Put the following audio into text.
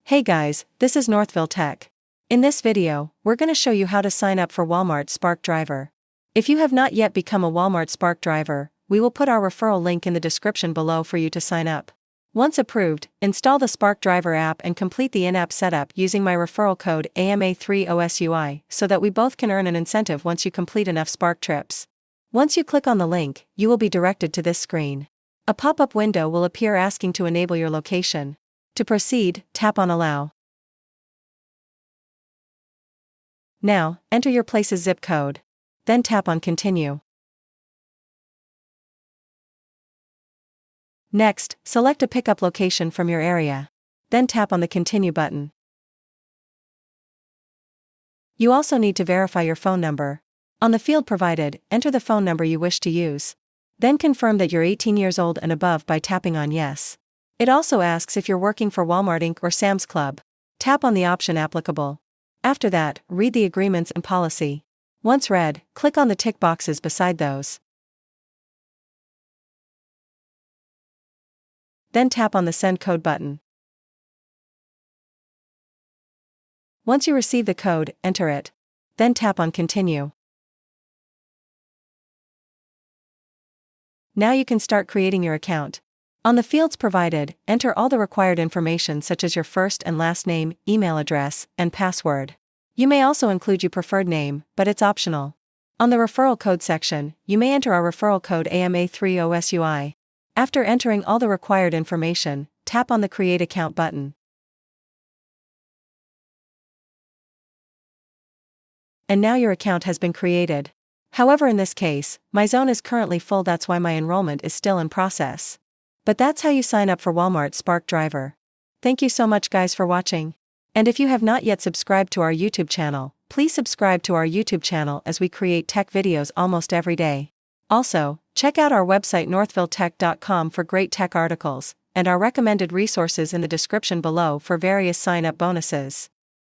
Hey guys, this is Northville Tech. In this video, we're going to show you how to sign up for Walmart Spark Driver. If you have not yet become a Walmart Spark Driver, we will put our referral link in the description below for you to sign up. Once approved, install the Spark Driver app and complete the in-app setup using my referral code AMA3OSUI so that we both can earn an incentive once you complete enough Spark trips. Once you click on the link, you will be directed to this screen. A pop-up window will appear asking to enable your location. To proceed, tap on Allow. Now, enter your place's zip code. Then tap on Continue. Next, select a pickup location from your area. Then tap on the Continue button. You also need to verify your phone number. On the field provided, enter the phone number you wish to use. Then confirm that you're 18 years old and above by tapping on Yes. It also asks if you're working for Walmart Inc. or Sam's Club. Tap on the option applicable. After that, read the agreements and policy. Once read, click on the tick boxes beside those. Then tap on the Send Code button. Once you receive the code, enter it. Then tap on Continue. Now you can start creating your account. On the fields provided, enter all the required information such as your first and last name, email address, and password. You may also include your preferred name, but it's optional. On the referral code section, you may enter our referral code AMA3OSUI. After entering all the required information, tap on the Create Account button. And now your account has been created. However, in this case, my zone is currently full, that's why my enrollment is still in process. But that's how you sign up for Walmart Spark Driver. Thank you so much guys for watching. And if you have not yet subscribed to our YouTube channel, please subscribe to our YouTube channel as we create tech videos almost every day. Also, check out our website northvilletech.com for great tech articles, and our recommended resources in the description below for various sign-up bonuses.